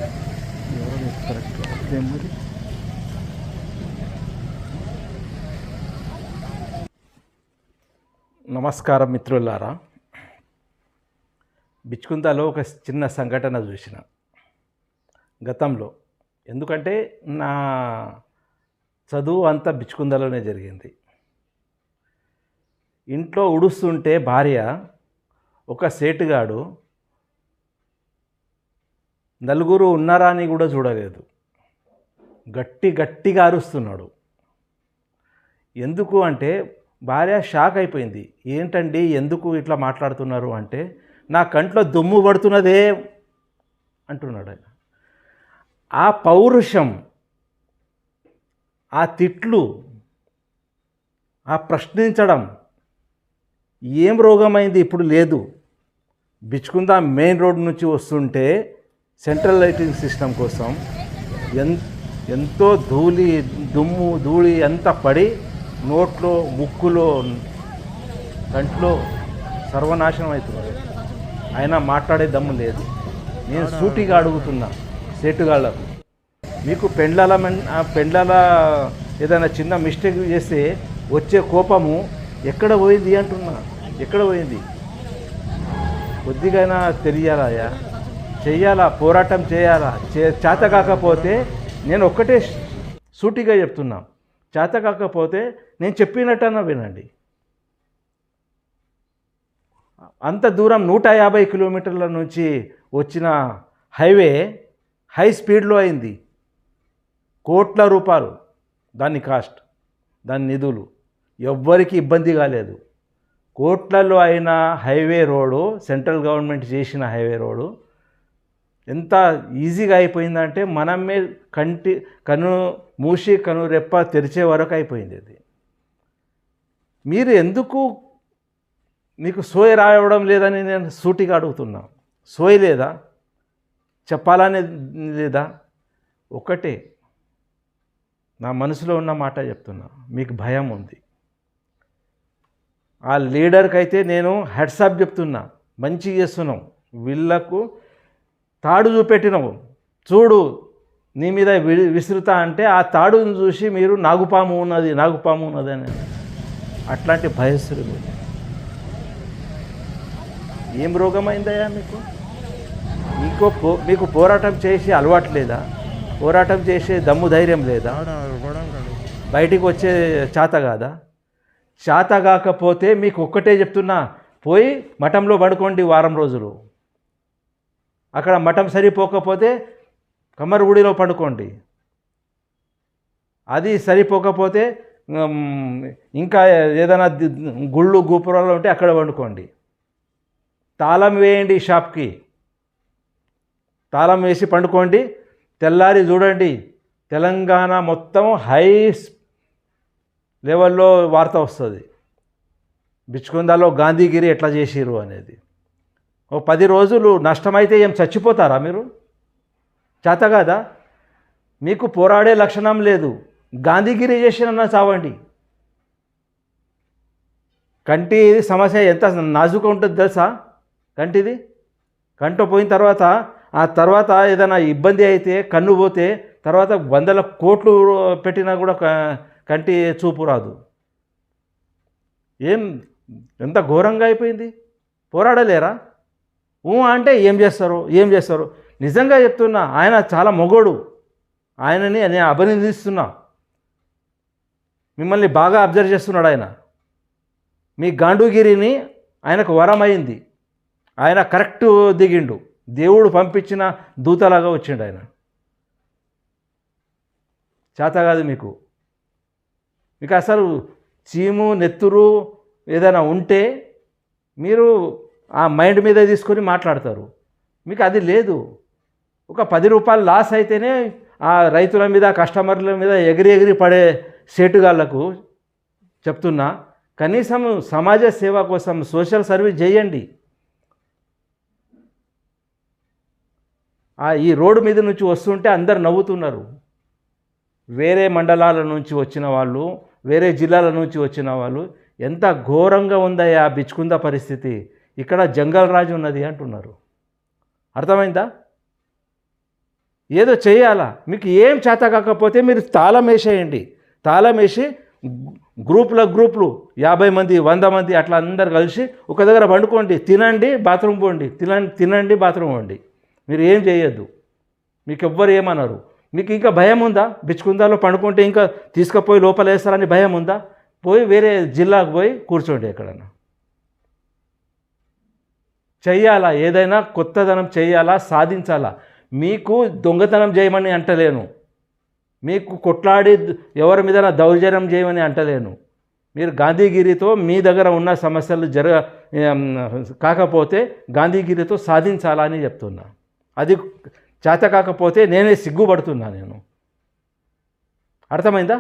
ఎవరో కరెక్ట్ అదే మరి. నమస్కారం మిత్రులారా. బిచ్కుందాలో ఒక చిన్న సంఘటన చూసిన గతంలో. ఎందుకంటే నా చదువు అంతా బిచ్కుందలోనే జరిగింది. ఇంట్లో ఉడుస్తుంటే భార్య ఒక సేటుగాడు నలుగురు ఉన్నారా అని కూడా చూడలేదు, గట్టిగా అరుస్తున్నాడు. ఎందుకు అంటే భార్య షాక్ అయిపోయింది. ఏంటండి ఎందుకు ఇట్లా మాట్లాడుతున్నారు అంటే, నా కంట్లో దుమ్ము పడుతున్నదే అంటున్నాడు ఆయన. ఆ పౌరుషం, ఆ తిట్లు, ఆ ప్రశ్నించడం ఏం రోగమైంది ఇప్పుడు లేదు. బిచ్కుందా మెయిన్ రోడ్ నుంచి వస్తుంటే సెంట్రల్ లైటింగ్ సిస్టమ్ కోసం ఎంతో దుమ్ము ధూళి అంతా పడి నోట్లో, ముక్కులో, కంట్లో సర్వనాశనం అవుతున్నారు. అయినా మాట్లాడే దమ్ము లేదు. నేను సూటిగా అడుగుతున్నా సేటుగాళ్ళకు, మీకు పెండ్లాల ఏదైనా చిన్న మిస్టేక్ చేస్తే వచ్చే కోపము ఎక్కడ పోయింది అంటున్నా, ఎక్కడ పోయింది? కొద్దిగైనా తెలియాలయా, చెయ్యాలా, పోరాటం చేయాలా. చేత కాకపోతే నేను ఒక్కటే సూటిగా చెప్తున్నా, చేత కాకపోతే నేను చెప్పినట్టన్నా వినండి. అంత దూరం 150 కిలోమీటర్ల నుంచి వచ్చిన హైవే హై స్పీడ్లో అయింది. కోట్ల రూపాయలు దాని కాస్ట్, దాని నిధులు. ఎవ్వరికి ఇబ్బంది కాలేదు. కోట్లలో అయిన హైవే రోడ్డు, సెంట్రల్ గవర్నమెంట్ చేసిన హైవే రోడ్డు ఎంత ఈజీగా అయిపోయిందంటే మనమే మూసి కను రెప్ప తెరిచే వరకు అయిపోయింది అది. మీరు ఎందుకు, మీకు సోయి రావడం లేదని నేను సూటిగా అడుగుతున్నా. సోయి లేదా, చెప్పాలనే లేదా? ఒకటే నా మనసులో ఉన్న మాట చెప్తున్నా. మీకు భయం ఉంది. ఆ లీడర్కి అయితే నేను హెడ్సాప్ చెప్తున్నా, మంచి చేస్తున్నావు. వీళ్ళకు తాడు చూపెట్టినావు, చూడు నీ మీద విసురుతా అంటే ఆ తాడును చూసి మీరు నాగుపాము ఉన్నది అని అట్లాంటి భయస్తులు. ఏం రోగమైందయ్యా మీకు? మీకు పోరాటం చేసి అలవాటు లేదా? పోరాటం చేసే దమ్ము ధైర్యం లేదా? బయటికి వచ్చే చేత కాదా? చేత కాకపోతే మీకు ఒక్కటే చెప్తున్నా, పోయి మఠంలో పడుకోండి వారం రోజులు. అక్కడ మఠం సరిపోకపోతే కమ్మరగుడిలో పడుకోండి. అది సరిపోకపోతే ఇంకా ఏదైనా గుళ్ళు గోపురాలు ఉంటే అక్కడ వండుకోండి. తాళం వేయండి, షాప్కి తాళం వేసి పండుకోండి. తెల్లారి చూడండి, తెలంగాణ మొత్తం హై లెవెల్లో వార్త వస్తుంది. బిచ్కుందాలో గాంధీగిరి ఎట్లా చేసిరు అనేది. ఓ 10 రోజులు నష్టమైతే ఏం చచ్చిపోతారా మీరు? చేత కాదా? మీకు పోరాడే లక్షణం లేదు. గాంధీగిరి చేసిన చావండి. కంటి సమస్య ఎంత నాజుగా ఉంటుంది తెలుసా? కంటిది కంట పోయిన తర్వాత, ఆ తర్వాత ఏదైనా ఇబ్బంది అయితే, కన్ను పోతే తర్వాత 100 కోట్లు పెట్టినా కూడా కంటి చూపు రాదు. ఎంత ఘోరంగా అయిపోయింది. పోరాడలేరా? అంటే ఏం చేస్తారు? నిజంగా చెప్తున్నా, ఆయన చాలా మొగోడు. ఆయనని నేను అభినందిస్తున్నా. మిమ్మల్ని బాగా అబ్జర్వ్ చేస్తున్నాడు ఆయన. మీ గాంధీగిరిని ఆయనకు వరం అయింది. ఆయన కరెక్ట్ దిగిండు. దేవుడు పంపించిన దూతలాగా వచ్చిండు ఆయన. చేత కాదు మీకు అసలు చీము నెత్తురు ఏదైనా ఉంటే మీరు ఆ మైండ్ మీద తీసుకొని మాట్లాడతారు. మీకు అది లేదు. ఒక 10 రూపాయలు లాస్ అయితేనే ఆ రైతుల మీద, కస్టమర్ల మీద ఎగిరి పడే సేటుగాళ్లకు చెప్తున్నా, కనీసం సమాజ సేవ కోసం సోషల్ సర్వీస్ చేయండి. ఈ రోడ్డు మీద నుంచి వస్తుంటే అందరు నవ్వుతున్నారు. వేరే మండలాల నుంచి వచ్చిన వాళ్ళు, వేరే జిల్లాల నుంచి వచ్చిన వాళ్ళు, ఎంత ఘోరంగా ఉందయ్యా బిచ్కుందా పరిస్థితి, ఇక్కడ జంగల్ రాజు ఉన్నది అంటున్నారు. అర్థమైందా? ఏదో చేయాలా. మీకు ఏం చేత కాకపోతే మీరు తాళం వేసేయండి. తాళం వేసి గ్రూపులు 50 మంది 100 మంది అట్లా అందరు కలిసి ఒక దగ్గర పండుకోండి, తినండి, బాత్రూమ్ పోండి, తినండి, బాత్రూమ్ పోండి. మీరు ఏం చేయొద్దు. మీకు ఎవ్వరు ఏమన్నారు. మీకు ఇంకా భయం ఉందా? బిచ్చుకుందాలో పండుకుంటే ఇంకా తీసుకుపోయి లోపల వేస్తారని భయం ఉందా? పోయి వేరే జిల్లాకు పోయి కూర్చోండి ఎక్కడన్నా. చెయ్యాలా, ఏదైనా కొత్తదనం చేయాలా, సాధించాలా. మీకు దొంగతనం చేయమని అంటలేను, మీకు కొట్లాడి ఎవరి మీద దౌర్జన్యం చేయమని అంటలేను. మీరు గాంధీగిరితో మీ దగ్గర ఉన్న సమస్యలు కాకపోతే గాంధీగిరితో సాధించాలని చెప్తున్నా. అది చేత కాకపోతే నేనే సిగ్గుపడుతున్నా. నేను అర్థమైందా?